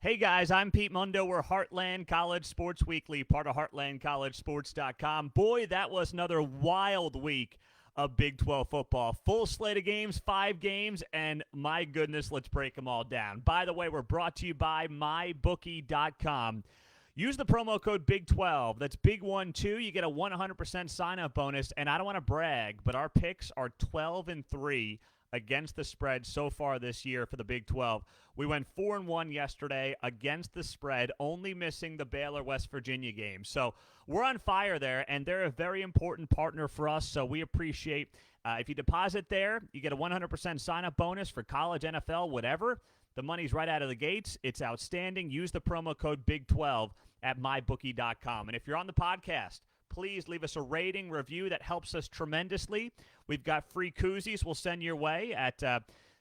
Hey guys, I'm Pete Mundo. We're Heartland College Sports Weekly, part of HeartlandCollegeSports.com. Boy, that was another wild week of Big 12 football. Full slate of games, 5 games, and my goodness, let's break them all down. By the way, we're brought to you by MyBookie.com. Use the promo code BIG12. That's Big12. You get a 100% sign-up bonus, and I don't want to brag, but our picks are 12-3 against the spread so far this year for the Big 12. We went 4-1 yesterday against the spread, only missing the Baylor West Virginia game. So we're on fire there, and they're a very important partner for us, so we appreciate if you deposit there, you get a 100% sign-up bonus for college, NFL, whatever. The money's right out of the gates. It's outstanding. Use the promo code BIG12 at mybookie.com. And if you're on the podcast, please leave us a rating, review. That helps us tremendously. We've got free koozies we'll send your way.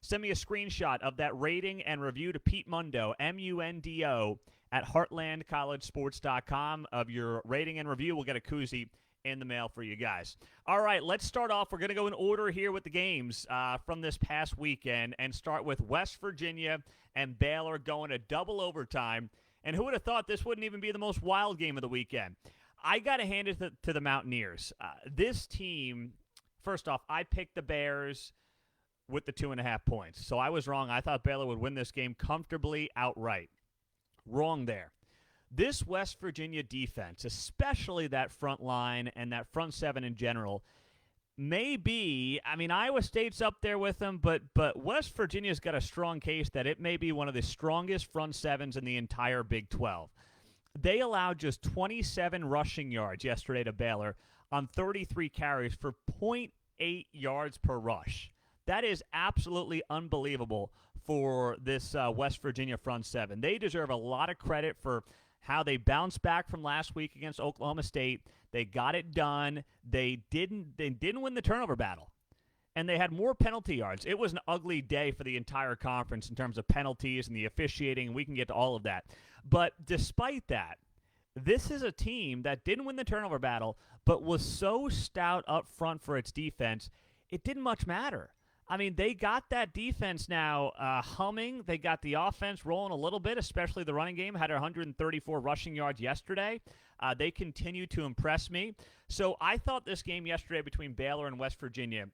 Send me a screenshot of that rating and review to Pete Mundo, M-U-N-D-O, at heartlandcollegesports.com of your rating and review. We'll get a koozie in the mail for you guys. All right, let's start off. We're going to go in order here with the games from this past weekend and start with West Virginia and Baylor going to double overtime. And who would have thought this wouldn't even be the most wild game of the weekend? I got to hand it to the Mountaineers. This team, first off, I picked the Bears with the 2.5 points. So I was wrong. I thought Baylor would win this game comfortably outright. Wrong there. This West Virginia defense, especially that front line and that front seven in general, may be, Iowa State's up there with them, but West Virginia's got a strong case that it may be one of the strongest front sevens in the entire Big 12. They allowed just 27 rushing yards yesterday to Baylor on 33 carries for 0.8 yards per rush. That is absolutely unbelievable for this West Virginia front seven. They deserve a lot of credit for how they bounced back from last week against Oklahoma State. They got it done. They didn't win the turnover battle. And they had more penalty yards. It was an ugly day for the entire conference in terms of penalties and the officiating, and we can get to all of that. But despite that, this is a team that didn't win the turnover battle, but was so stout up front for its defense, it didn't much matter. They got that defense now humming. They got the offense rolling a little bit, especially the running game. Had 134 rushing yards yesterday. They continue to impress me. So I thought this game yesterday between Baylor and West Virginia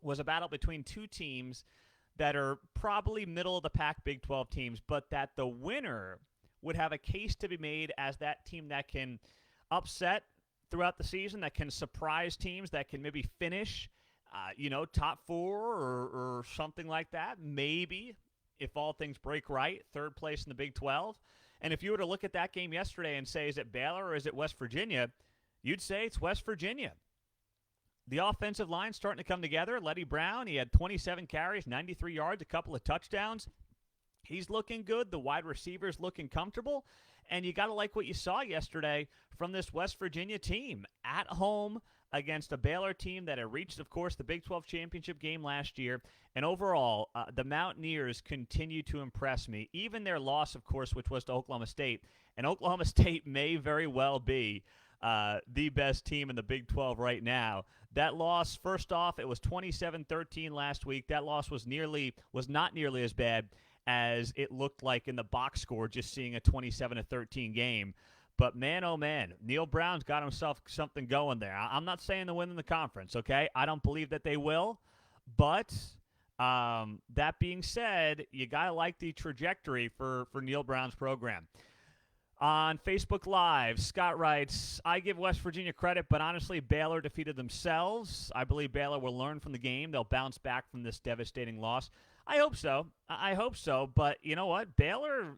was a battle between two teams that are probably middle-of-the-pack Big 12 teams, but that the winner would have a case to be made as that team that can upset throughout the season, that can surprise teams, that can maybe finish top 4 or something like that. Maybe, if all things break right, third place in the Big 12. And if you were to look at that game yesterday and say, is it Baylor or is it West Virginia, you'd say it's West Virginia. The offensive line starting to come together. Letty Brown, he had 27 carries, 93 yards, a couple of touchdowns. He's looking good. The wide receivers looking comfortable. And you got to like what you saw yesterday from this West Virginia team at home against a Baylor team that had reached, of course, the Big 12 championship game last year. And overall, the Mountaineers continue to impress me. Even their loss, of course, which was to Oklahoma State. And Oklahoma State may very well be the best team in the Big 12 right now. That loss, first off, it was 27-13 last week. That loss was not nearly as bad as it looked like in the box score, just seeing a 27-13 game. But man, oh man, Neil Brown's got himself something going there. I'm not saying they'll win in the conference, okay? I don't believe that they will. But that being said, you got to like the trajectory for Neil Brown's program. On Facebook Live, Scott writes, I give West Virginia credit, but honestly, Baylor defeated themselves. I believe Baylor will learn from the game. They'll bounce back from this devastating loss. I hope so. But you know what? Baylor,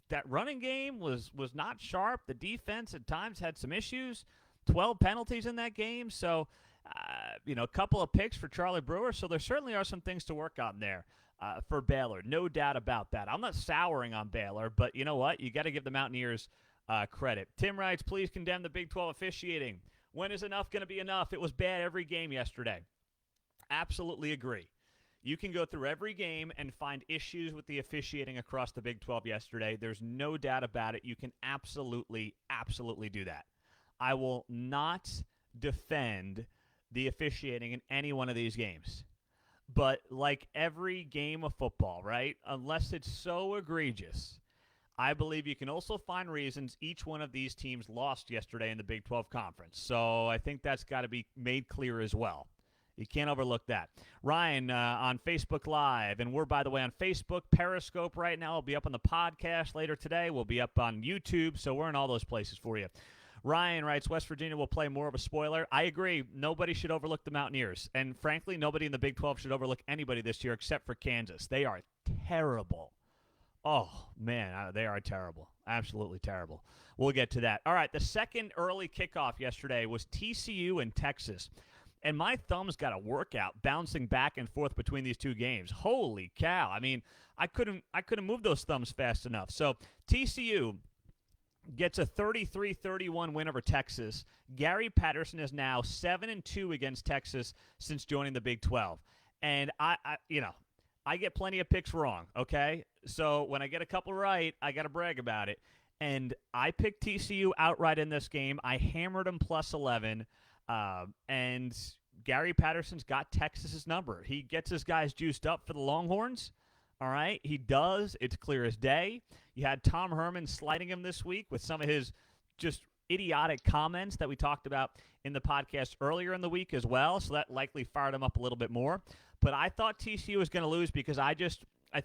that running game was not sharp. The defense at times had some issues. 12 penalties in that game. So, a couple of picks for Charlie Brewer. So there certainly are some things to work on there for Baylor. No doubt about that. I'm not souring on Baylor, but you know what? You got to give the Mountaineers credit. Tim writes, please condemn the Big 12 officiating. When is enough going to be enough? It was bad every game yesterday. Absolutely agree. You can go through every game and find issues with the officiating across the Big 12 yesterday. There's no doubt about it. You can absolutely do that. I will not defend the officiating in any one of these games. But like every game of football, right, unless it's so egregious, I believe you can also find reasons each one of these teams lost yesterday in the Big 12 Conference. So I think that's got to be made clear as well. You can't overlook that. Ryan on Facebook Live, and we're, by the way, on Facebook, Periscope right now. We'll be up on the podcast later today. We'll be up on YouTube, so we're in all those places for you. Ryan writes, West Virginia will play more of a spoiler. I agree. Nobody should overlook the Mountaineers. And, frankly, nobody in the Big 12 should overlook anybody this year except for Kansas. They are terrible. Oh, man, they are terrible. Absolutely terrible. We'll get to that. All right, the second early kickoff yesterday was TCU and Texas. And my thumbs got a workout bouncing back and forth between these two games. Holy cow. I mean, I couldn't move those thumbs fast enough. So TCU gets a 33-31 win over Texas. Gary Patterson is now 7-2 against Texas since joining the Big 12. And I get plenty of picks wrong, okay? So when I get a couple right, I got to brag about it. And I picked TCU outright in this game. I hammered them plus 11. And Gary Patterson's got Texas's number. He gets his guys juiced up for the Longhorns. All right, he does. It's clear as day. You had Tom Herman slighting him this week with some of his just idiotic comments that we talked about in the podcast earlier in the week as well, so that likely fired him up a little bit more. But I thought TCU was going to lose because I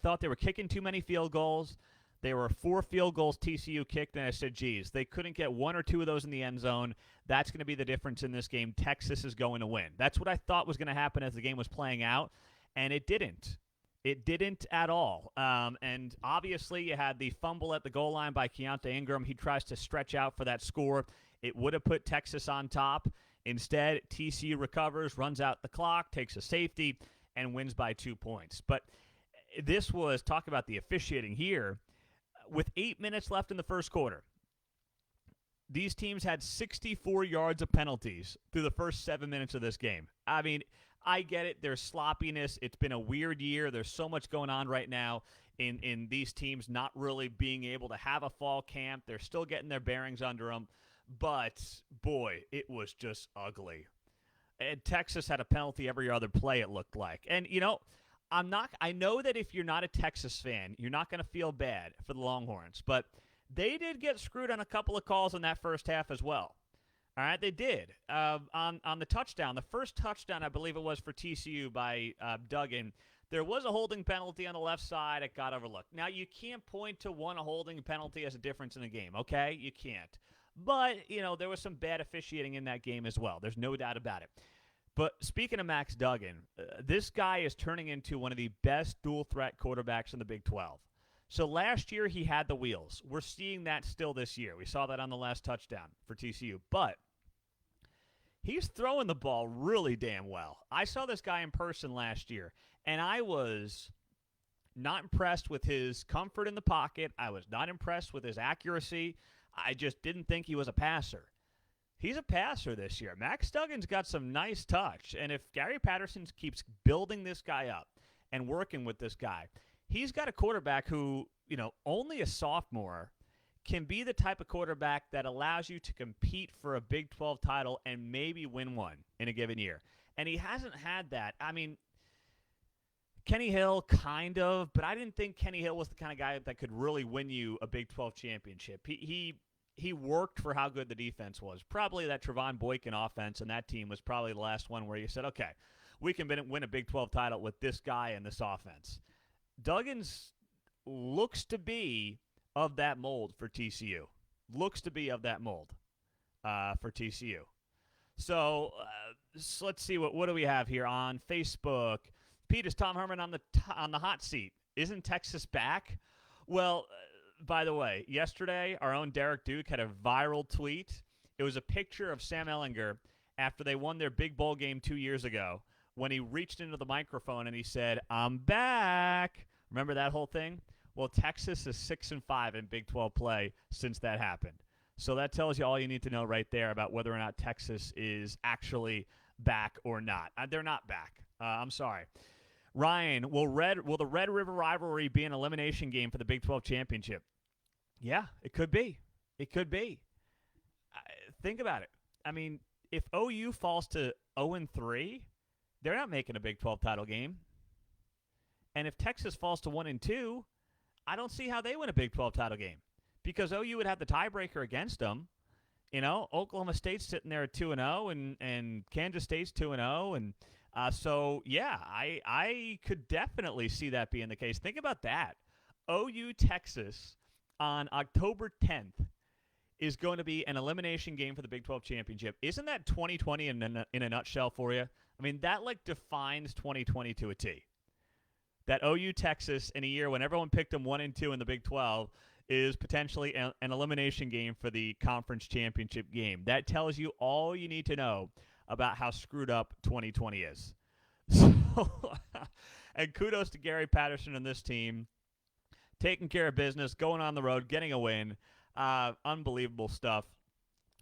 thought they were kicking too many field goals. There were 4 field goals TCU kicked, and I said, geez, they couldn't get 1 or 2 of those in the end zone. That's going to be the difference in this game. Texas is going to win. That's what I thought was going to happen as the game was playing out, and it didn't. It didn't at all. And obviously you had the fumble at the goal line by Keontae Ingram. He tries to stretch out for that score. It would have put Texas on top. Instead, TCU recovers, runs out the clock, takes a safety, and wins by 2 points. But this was, talk about the officiating here, with 8 minutes left in the first quarter. These teams had 64 yards of penalties through the first 7 minutes of this game. I mean, I get it. There's sloppiness. It's been a weird year. There's so much going on right now in these teams not really being able to have a fall camp. They're still getting their bearings under them. But, boy, it was just ugly. And Texas had a penalty every other play, it looked like. And, you know, I know that if you're not a Texas fan, you're not going to feel bad for the Longhorns. But they did get screwed on a couple of calls in that first half as well. All right, they did. On the touchdown, the first touchdown, I believe it was for TCU by Duggan, there was a holding penalty on the left side. It got overlooked. Now, you can't point to one holding penalty as a difference in a game, okay? You can't. But, you know, there was some bad officiating in that game as well. There's no doubt about it. But speaking of Max Duggan, this guy is turning into one of the best dual-threat quarterbacks in the Big 12. So last year he had the wheels. We're seeing that still this year. We saw that on the last touchdown for TCU. But he's throwing the ball really damn well. I saw this guy in person last year, and I was not impressed with his comfort in the pocket. I was not impressed with his accuracy. I just didn't think he was a passer. He's a passer this year. Max Duggan's got some nice touch, and if Gary Patterson keeps building this guy up and working with this guy, he's got a quarterback who, you know, only a sophomore can be the type of quarterback that allows you to compete for a Big 12 title and maybe win one in a given year. And he hasn't had that. I mean, Kenny Hill, kind of, but I didn't think Kenny Hill was the kind of guy that could really win you a Big 12 championship. He worked for how good the defense was. Probably that Trevon Boykin offense and that team was probably the last one where you said, okay, we can win a Big 12 title with this guy and this offense. Duggan's looks to be of that mold for TCU. Looks to be of that mold for TCU. So let's see, what do we have here on Facebook? Pete, is Tom Herman on the hot seat? Isn't Texas back? Well, by the way, yesterday our own Derek Duke had a viral tweet. It was a picture of Sam Ehlinger after they won their big bowl game 2 years ago, when he reached into the microphone and he said, "I'm back." Remember that whole thing? Well, Texas is 6-5 in Big 12 play since that happened. So that tells you all you need to know right there about whether or not Texas is actually back or not. They're not back. I'm sorry. Ryan, will the Red River Rivalry be an elimination game for the Big 12 championship? Yeah, it could be. It could be. Think about it. I mean, if OU falls to 0-3, they're not making a Big 12 title game. And if Texas falls to 1-2, I don't see how they win a Big 12 title game because OU would have the tiebreaker against them. Oklahoma State's sitting there at 2-0, and Kansas State's 2-0, and so yeah, I could definitely see that being the case. Think about that. OU Texas on October 10th is going to be an elimination game for the Big 12 championship. Isn't that 2020 in a nutshell for you? I mean, that defines 2020 to a T. That OU Texas in a year when everyone picked them 1 and 2 in the Big 12 is potentially an elimination game for the conference championship game. That tells you all you need to know about how screwed up 2020 is. So, and kudos to Gary Patterson and this team, taking care of business, going on the road, getting a win. Unbelievable stuff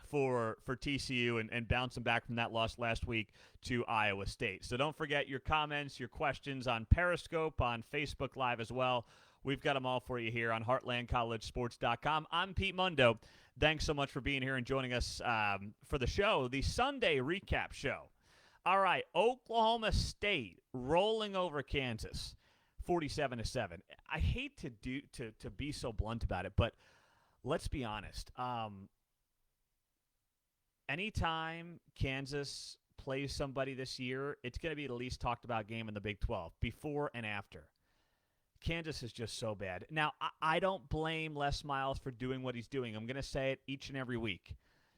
for TCU and bouncing back from that loss last week to Iowa State. So don't forget your comments, your questions on Periscope, on Facebook Live as well. We've got them all for you here on HeartlandCollegeSports.com. I'm Pete Mundo. Thanks so much for being here and joining us for the show, the Sunday recap show. All right, Oklahoma State rolling over Kansas, 47-7. I hate to be so blunt about it, but let's be honest. Anytime Kansas plays somebody this year, it's going to be the least talked about game in the Big 12, before and after. Kansas is just so bad. Now, I don't blame Les Miles for doing what he's doing. I'm going to say it each and every week.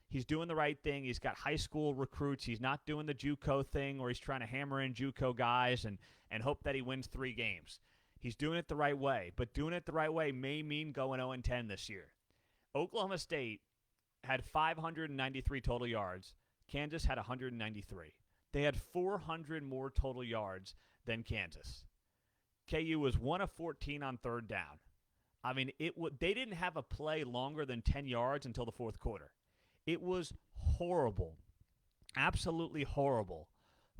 He's doing the right thing. He's got high school recruits. He's not doing the JUCO thing where he's trying to hammer in JUCO guys and hope that he wins 3 games. He's doing it the right way, but doing it the right way may mean going 0-10 this year. Oklahoma State had 593 total yards. Kansas had 193. They had 400 more total yards than Kansas. KU was 1 of 14 on third down. I mean, they didn't have a play longer than 10 yards until the fourth quarter. It was horrible, absolutely horrible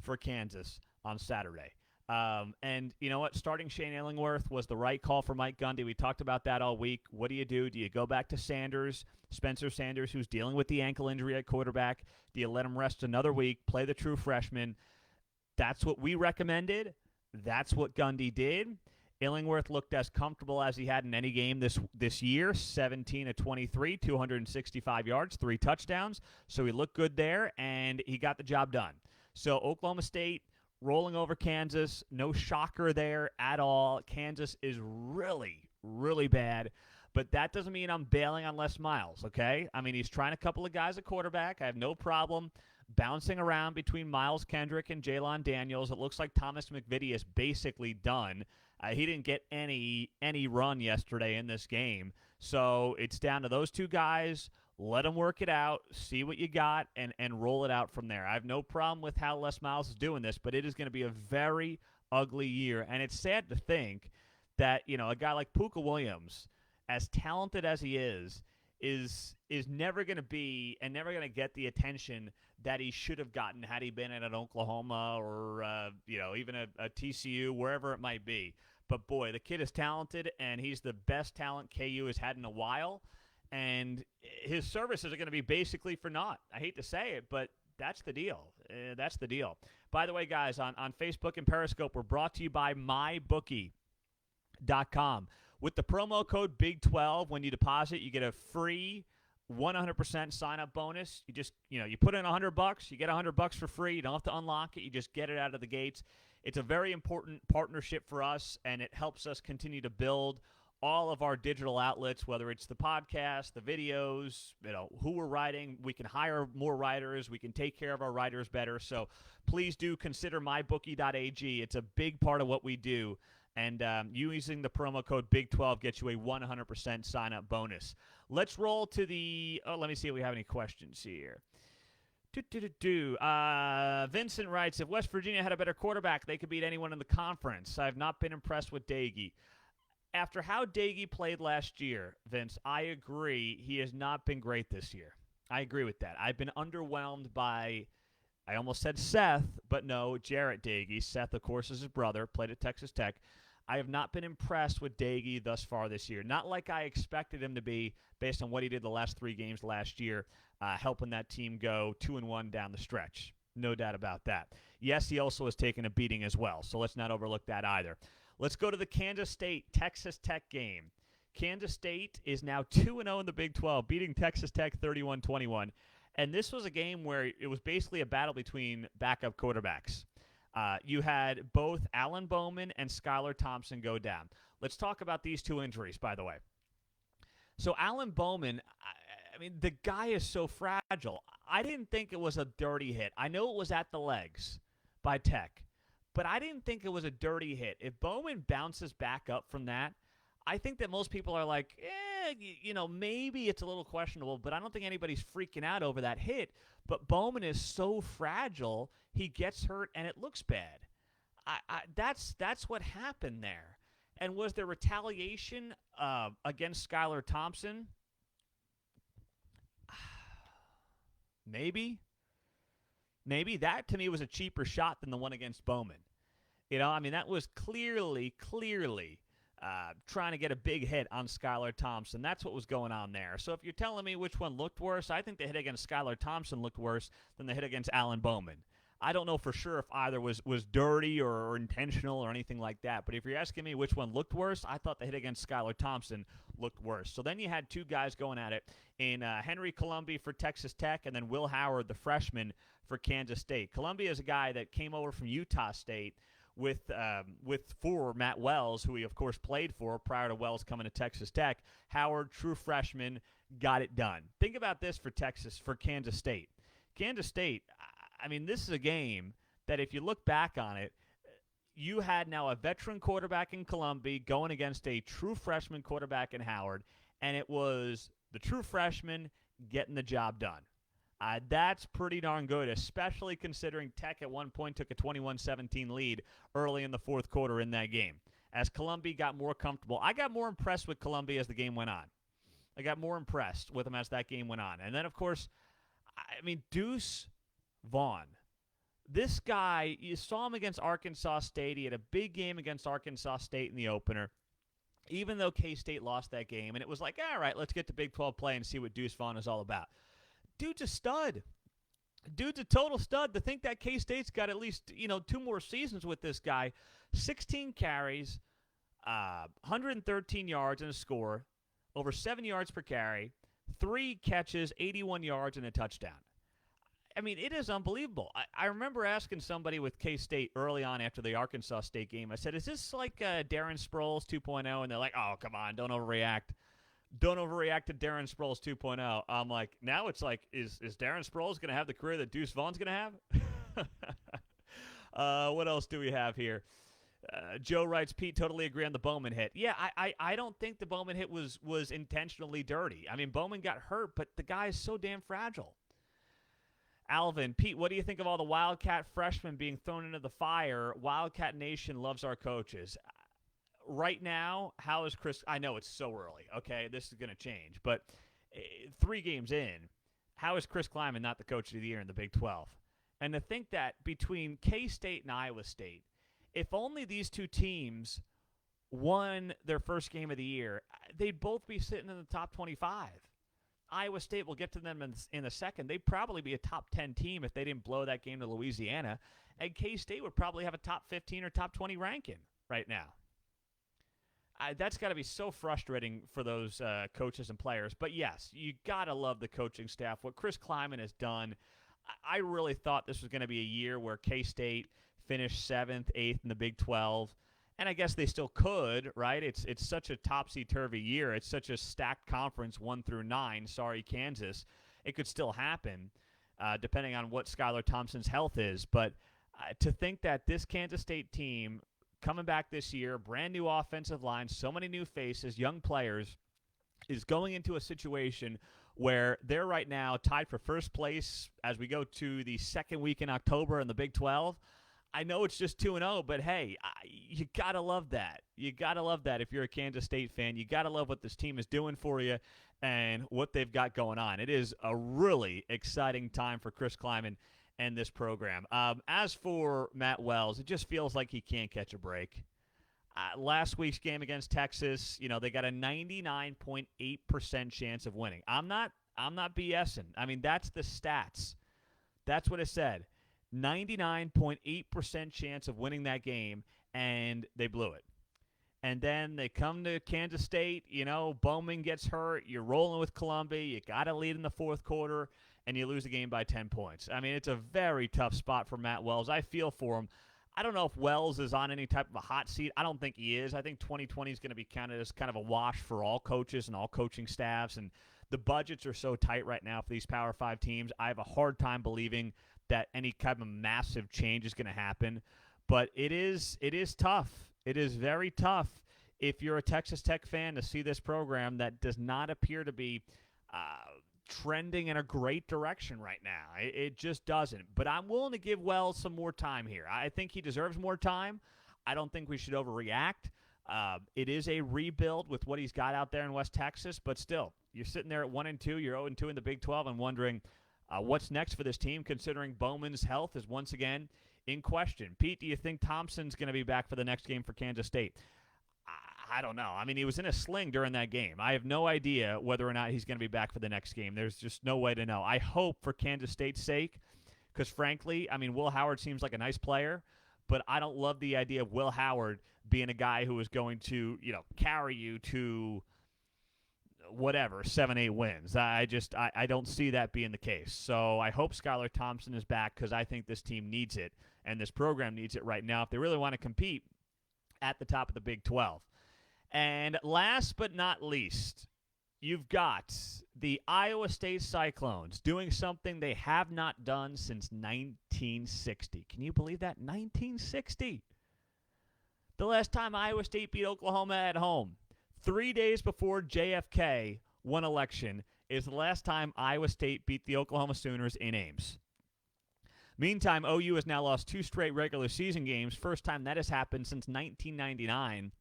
for Kansas on Saturday. And you know what? Starting Shane Illingworth was the right call for Mike Gundy. We talked about that all week. What do? Do you go back to Sanders, Spencer Sanders, who's dealing with the ankle injury at quarterback? Do you let him rest another week, play the true freshman? That's what we recommended. That's what Gundy did. Illingworth looked as comfortable as he had in any game this year, 17 of 23, 265 yards, 3 touchdowns. So he looked good there, and he got the job done. So Oklahoma State rolling over Kansas, no shocker there at all. Kansas is really, really bad, but that doesn't mean I'm bailing on Les Miles, okay? I mean, he's trying a couple of guys at quarterback. I have no problem bouncing around between Miles Kendrick and Jalon Daniels. It looks like Thomas McVitie is basically done. He didn't get any run yesterday in this game. So it's down to those 2 guys. Let them work it out, see what you got, and roll it out from there. I have no problem with how Les Miles is doing this, but it is going to be a very ugly year. And it's sad to think that, a guy like Puka Williams, as talented as he is never going to be and never going to get the attention that he should have gotten had he been at an Oklahoma or, even a TCU, wherever it might be. But, boy, the kid is talented, and he's the best talent KU has had in a while. And his services are going to be basically for naught. I hate to say it, but that's the deal. That's the deal. By the way, guys, on Facebook and Periscope, we're brought to you by MyBookie.com. With the promo code BIG12, when you deposit, you get a free 100% sign-up bonus. You just, you put in $100, you get $100 for free. You don't have to unlock it. You just get it out of the gates. It's a very important partnership for us, and it helps us continue to build all of our digital outlets, whether it's the podcast, the videos, who we're writing. We can hire more writers. We can take care of our writers better. So please do consider mybookie.ag. It's a big part of what we do. And using the promo code BIG12 gets you a 100% sign-up bonus. Let's roll to the let me see if we have any questions here. Vincent writes, if West Virginia had a better quarterback, they could beat anyone in the conference. I have not been impressed with Daigie. After how Daigie played last year, Vince, I agree he has not been great this year. I agree with that. I've been underwhelmed by, I almost said Seth, but no, Jarrett Daigie. Seth, of course, is his brother, played at Texas Tech. I have not been impressed with Daigie thus far this year. Not like I expected him to be based on what he did the last 3 games last year, helping that team go 2-1 down the stretch. No doubt about that. Yes, he also has taken a beating as well, so let's not overlook that either. Let's go to the Kansas State-Texas Tech game. Kansas State is now 2-0 in the Big 12, beating Texas Tech 31-21. And this was a game where it was basically a battle between backup quarterbacks. You had both Alan Bowman and Skyler Thompson go down. Let's talk about these two injuries, by the way. So Alan Bowman, I mean, the guy is so fragile. I didn't think it was a dirty hit. I know it was at the legs by Tech, but I didn't think it was a dirty hit. If Bowman bounces back up from that, I think that most people are like, maybe it's a little questionable, but I don't think anybody's freaking out over that hit. But Bowman is so fragile, he gets hurt, and it looks bad. That's what happened there. And was there retaliation against Skyler Thompson? Maybe. That, to me, was a cheaper shot than the one against Bowman. That was clearly trying to get a big hit on Skyler Thompson. That's what was going on there. So if you're telling me which one looked worse, I think the hit against Skyler Thompson looked worse than the hit against Alan Bowman. I don't know for sure if either was dirty or intentional or anything like that. But if you're asking me which one looked worse, I thought the hit against Skyler Thompson looked worse. So then you had two guys going at it in Henry Colombi for Texas Tech and then Will Howard, the freshman, for Kansas State. Colombi is a guy that came over from Utah State for Matt Wells, who he, of course, played for prior to Wells coming to Texas Tech. Howard, true freshman, got it done. Think about this for Kansas State. Kansas State, this is a game that if you look back on it, you had now a veteran quarterback in Colombi going against a true freshman quarterback in Howard, and it was the true freshman getting the job done. That's pretty darn good, especially considering Tech at one point took a 21-17 lead early in the fourth quarter in that game. As Colombi got more comfortable, I got more impressed with Colombi as the game went on. I got more impressed with him as that game went on. And then, of course, Deuce Vaughn. This guy, you saw him against Arkansas State. He had a big game against Arkansas State in the opener, even though K-State lost that game. And it was like, all right, let's get to Big 12 play and see what Deuce Vaughn is all about. Dude's a stud. Dude's a total stud. To think that K-State's got at least, 2 more seasons with this guy. 16 carries, 113 yards and a score, over 7 yards per carry, 3 catches, 81 yards, and a touchdown. It is unbelievable. I remember asking somebody with K-State early on after the Arkansas State game, I said, is this like Darren Sproles 2.0? And they're like, oh, come on, don't overreact. Don't overreact to Darren Sproles 2.0. I'm like, now it's like, is Darren Sproles going to have the career that Deuce Vaughn's going to have? What else do we have here? Joe writes, Pete, totally agree on the Bowman hit. Yeah, I don't think the Bowman hit was intentionally dirty. Bowman got hurt, but the guy is so damn fragile. Alvin, Pete, what do you think of all the Wildcat freshmen being thrown into the fire? Wildcat Nation loves our coaches. Right now, how is Chris? I know it's so early, okay? This is going to change. But 3 games in, how is Chris Kleiman not the coach of the year in the Big 12? And to think that between K-State and Iowa State, if only these two teams won their first game of the year, they'd both be sitting in the top 25. Iowa State, will get to them in a second. They'd probably be a top 10 team if they didn't blow that game to Louisiana. And K-State would probably have a top 15 or top 20 ranking right now. That's got to be so frustrating for those coaches and players. But, yes, you got to love the coaching staff. What Chris Kleiman has done, I really thought this was going to be a year where K-State finished 7th, 8th in the Big 12. And I guess they still could, right? It's such a topsy-turvy year. It's such a stacked conference, 1 through 9. Sorry, Kansas. It could still happen, depending on what Skyler Thompson's health is. But to think that this Kansas State team coming back this year, brand new offensive line, so many new faces, young players, is going into a situation where they're right now tied for first place as we go to the second week in October in the Big 12. I know it's just 2-0, but hey, you got to love that. You got to love that if you're a Kansas State fan. You got to love what this team is doing for you and what they've got going on. It is a really exciting time for Chris Kleiman and this program. As for Matt Wells, it just feels like he can't catch a break. Last week's game against Texas, they got a 99.8% chance of winning. I'm not BSing. That's the stats. That's what it said. 99.8% chance of winning that game, and they blew it. And then they come to Kansas State, Bowman gets hurt, you're rolling with Columbia, you got to lead in the fourth quarter, and you lose the game by 10 points. I mean, it's a very tough spot for Matt Wells. I feel for him. I don't know if Wells is on any type of a hot seat. I don't think he is. I think 2020 is going to be counted as kind of a wash for all coaches and all coaching staffs, and the budgets are so tight right now for these Power 5 teams. I have a hard time believing that any kind of massive change is going to happen, but it is tough. It is very tough if you're a Texas Tech fan to see this program that does not appear to be trending in a great direction right now. It just doesn't. But I'm willing to give Wells some more time here. I think he deserves more time. I don't think we should overreact. It is a rebuild with what he's got out there in West Texas, but still, you're sitting there at 1-2. You're 0-2 in the Big 12 and wondering what's next for this team, considering Bowman's health is once again in question. Pete, do you think Thompson's going to be back for the next game for Kansas State? I don't know. I mean, he was in a sling during that game. I have no idea whether or not he's going to be back for the next game. There's just no way to know. I hope for Kansas State's sake, because frankly, I mean, Will Howard seems like a nice player, but I don't love the idea of Will Howard being a guy who is going to, carry you to whatever, 7-8 wins. I don't see that being the case. So I hope Skyler Thompson is back, because I think this team needs it and this program needs it right now if they really want to compete at the top of the Big 12. And last but not least, you've got the Iowa State Cyclones doing something they have not done since 1960. Can you believe that? 1960. The last time Iowa State beat Oklahoma at home, 3 days before JFK won election, is the last time Iowa State beat the Oklahoma Sooners in Ames. Meantime, OU has now lost 2 straight regular season games, first time that has happened since 1999.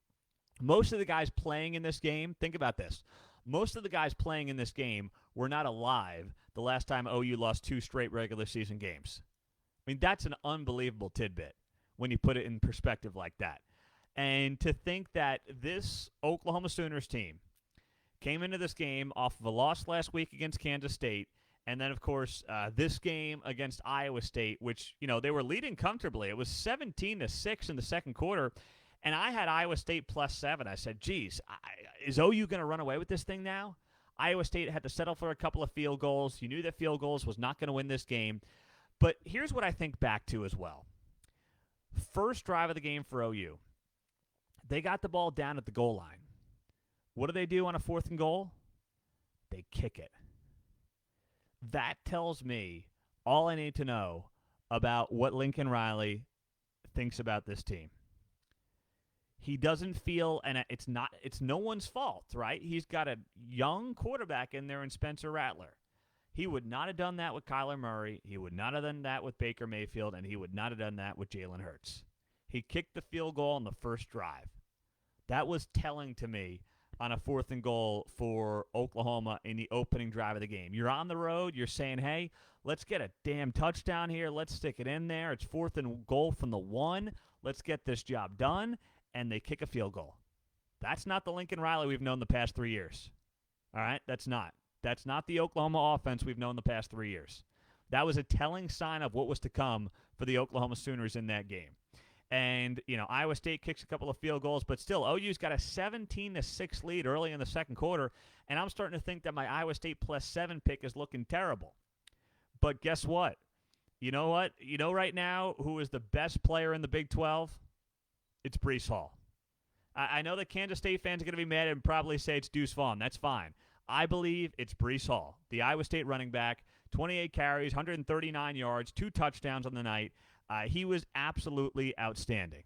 Most of the guys playing in this game, think about this, most of the guys playing in this game were not alive the last time OU lost 2 straight regular season games. I mean, that's an unbelievable tidbit when you put it in perspective like that. And to think that this Oklahoma Sooners team came into this game off of a loss last week against Kansas State, and then, of course, this game against Iowa State, which, they were leading comfortably. It was 17-6 in the second quarter, and I had Iowa State +7. I said, geez, is OU going to run away with this thing now? Iowa State had to settle for a couple of field goals. You knew that field goals was not going to win this game. But here's what I think back to as well. First drive of the game for OU. They got the ball down at the goal line. What do they do on a 4th and goal? They kick it. That tells me all I need to know about what Lincoln Riley thinks about this team. He doesn't feel, and it's no one's fault, right? He's got a young quarterback in there in Spencer Rattler. He would not have done that with Kyler Murray. He would not have done that with Baker Mayfield, and he would not have done that with Jalen Hurts. He kicked the field goal on the first drive. That was telling to me on a 4th and goal for Oklahoma in the opening drive of the game. You're on the road. You're saying, hey, let's get a damn touchdown here. Let's stick it in there. It's 4th and goal from the 1. Let's get this job done. And they kick a field goal. That's not the Lincoln Riley we've known the past 3 years. All right? That's not. That's not the Oklahoma offense we've known the past 3 years. That was a telling sign of what was to come for the Oklahoma Sooners in that game. And, Iowa State kicks a couple of field goals, but still, OU's got a 17-6 lead early in the second quarter, and I'm starting to think that my Iowa State +7 pick is looking terrible. But guess what? You know what? Right now who is the best player in the Big 12? It's Breece Hall. I know that Kansas State fans are going to be mad and probably say it's Deuce Vaughn. That's fine. I believe it's Breece Hall, the Iowa State running back, 28 carries, 139 yards, 2 touchdowns on the night. He was absolutely outstanding.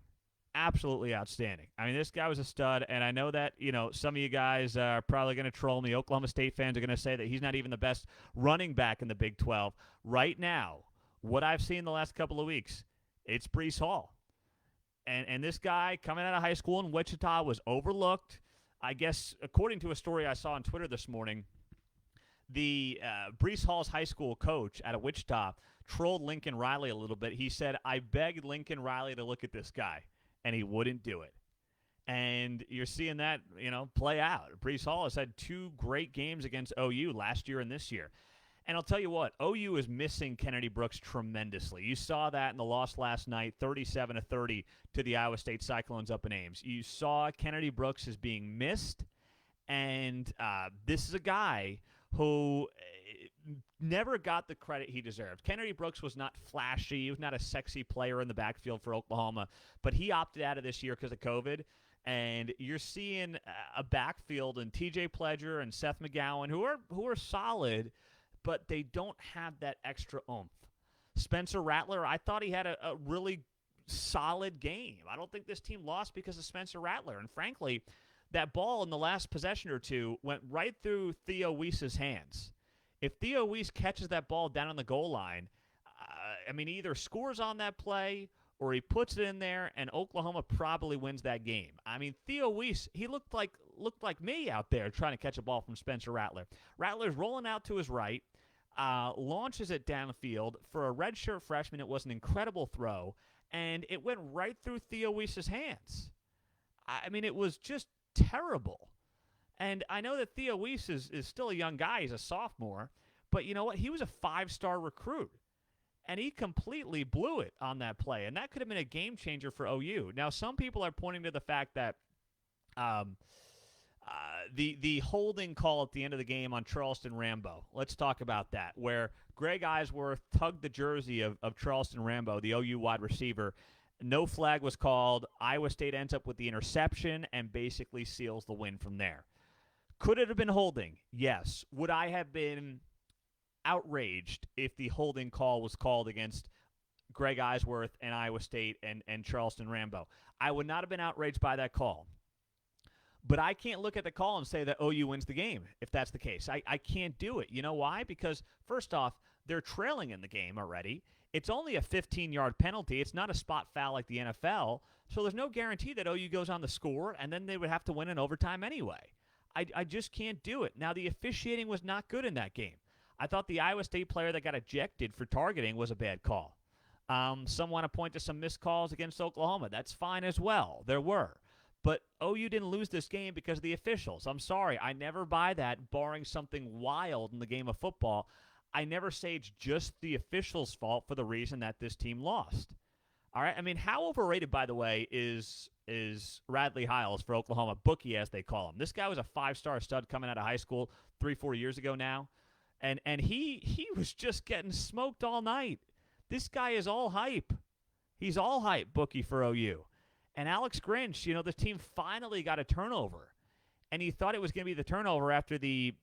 Absolutely outstanding. I mean, this guy was a stud, and I know that, some of you guys are probably going to troll me. Oklahoma State fans are going to say that he's not even the best running back in the Big 12. Right now, what I've seen the last couple of weeks, it's Breece Hall. And this guy coming out of high school in Wichita was overlooked. I guess, according to a story I saw on Twitter this morning, the Breece Hall's high school coach out of Wichita trolled Lincoln Riley a little bit. He said, I begged Lincoln Riley to look at this guy, and he wouldn't do it. And you're seeing that, play out. Breece Hall has had 2 great games against OU last year and this year. And I'll tell you what, OU is missing Kennedy Brooks tremendously. You saw that in the loss last night, 37-30 to the Iowa State Cyclones up in Ames. You saw Kennedy Brooks is being missed, and this is a guy who never got the credit he deserved. Kennedy Brooks was not flashy. He was not a sexy player in the backfield for Oklahoma, but he opted out of this year because of COVID. And you're seeing a backfield in T.J. Pledger and Seth McGowan who are solid, but they don't have that extra oomph. Spencer Rattler, I thought he had a really solid game. I don't think this team lost because of Spencer Rattler. And frankly, that ball in the last possession or two went right through Theo Weiss's hands. If Theo Weiss catches that ball down on the goal line, he either scores on that play or he puts it in there, and Oklahoma probably wins that game. Theo Weiss, he looked like me out there trying to catch a ball from Spencer Rattler. Rattler's rolling out to his right, launches it downfield. For a redshirt freshman, it was an incredible throw, and it went right through Theo Weiss's hands. It was just terrible. And I know that Theo Weiss is still a young guy. He's a sophomore. But you know what? He was a 5-star recruit. And he completely blew it on that play. And that could have been a game changer for OU. Now, some people are pointing to the fact that the holding call at the end of the game on Charleston Rambo. Let's talk about that, where Greg Eisworth tugged the jersey of Charleston Rambo, the OU wide receiver. No flag was called. Iowa State ends up with the interception and basically seals the win from there. Could it have been holding? Yes. Would I have been outraged if the holding call was called against Greg Eisworth and Iowa State and Charleston Rambo? I would not have been outraged by that call. But I can't look at the call and say that OU wins the game if that's the case. I can't do it. You know why? Because, first off, they're trailing in the game already. It's only a 15-yard penalty. It's not a spot foul like the NFL. So there's no guarantee that OU goes on the score, and then they would have to win in overtime anyway. I just can't do it. Now, the officiating was not good in that game. I thought the Iowa State player that got ejected for targeting was a bad call. Some want to point to some missed calls against Oklahoma. That's fine as well. There were. But OU didn't lose this game because of the officials. I'm sorry. I never buy that, barring something wild in the game of football. I never say it's just the officials' fault for the reason that this team lost. All right? How overrated, by the way, is Radley Hiles for Oklahoma, bookie as they call him. This guy was a 5-star stud coming out of high school 3-4 years ago now. And he was just getting smoked all night. This guy is all hype. He's all hype, bookie for OU. And Alex Grinch, the team finally got a turnover. And he thought it was going to be the turnover after the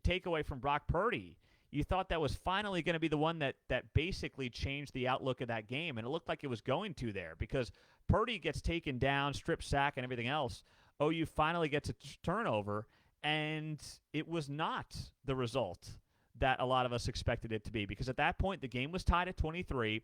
takeaway from Brock Purdy. You thought that was finally going to be the one that basically changed the outlook of that game. And it looked like it was going to there because Purdy gets taken down, strip sack, and everything else. OU finally gets a turnover. And it was not the result that a lot of us expected it to be because at that point the game was tied at 23.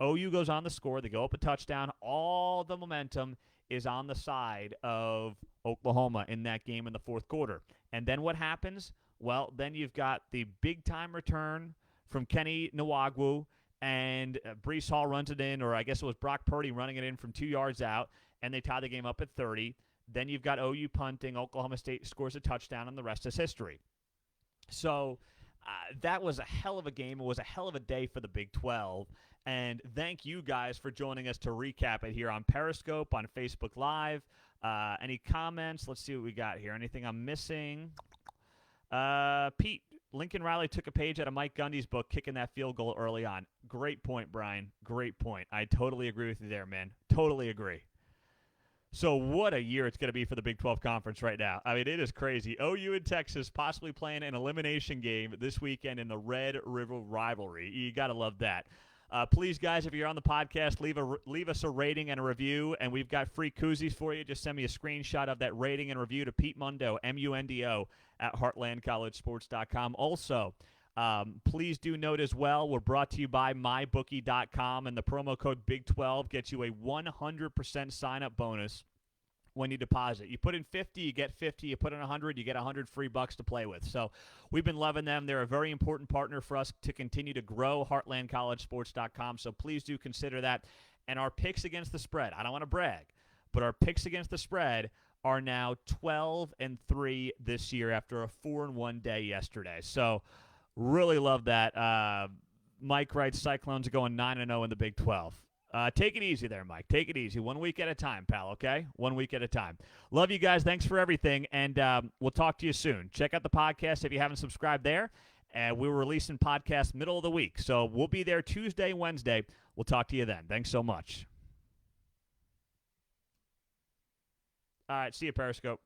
OU goes on the score. They go up a touchdown. All the momentum is on the side of Oklahoma in that game in the fourth quarter. And then what happens? Well, then you've got the big-time return from Kenny Nwagwu, and Breece Hall runs it in, or I guess it was Brock Purdy running it in from 2 yards out, and they tie the game up at 30. Then you've got OU punting. Oklahoma State scores a touchdown, and the rest is history. So that was a hell of a game. It was a hell of a day for the Big 12. And thank you guys for joining us to recap it here on Periscope, on Facebook Live. Any comments? Let's see what we got here. Anything I'm missing? Pete, Lincoln Riley took a page out of Mike Gundy's book, kicking that field goal early on. Great point, Brian. Great point. I totally agree with you there, man. Totally agree. So what a year it's going to be for the Big 12 Conference right now. It is crazy. OU and Texas possibly playing an elimination game this weekend in the Red River Rivalry. You got to love that. Please, guys, if you're on the podcast, leave us a rating and a review, and we've got free koozies for you. Just send me a screenshot of that rating and review to Pete Mundo, MUNDO, at heartlandcollegesports.com. Also, please do note as well, we're brought to you by mybookie.com, and the promo code BIG12 gets you a 100% sign-up bonus when you deposit. You put in 50, you get 50. You put in 100, you get 100 free bucks to play with. So we've been loving them. They're a very important partner for us to continue to grow heartlandcollegesports.com. So please do consider that. And our picks against the spread, I don't want to brag, but our picks against the spread are now 12-3 this year after a 4-1 day yesterday. So Really love that. Mike writes Cyclones are going 9-0 in the Big 12. Take it easy there, Mike. Take it easy. 1 week at a time, pal, okay? 1 week at a time. Love you guys. Thanks for everything, and we'll talk to you soon. Check out the podcast if you haven't subscribed there. And we're releasing podcasts middle of the week. So we'll be there Tuesday, Wednesday. We'll talk to you then. Thanks so much. All right, see you, Periscope.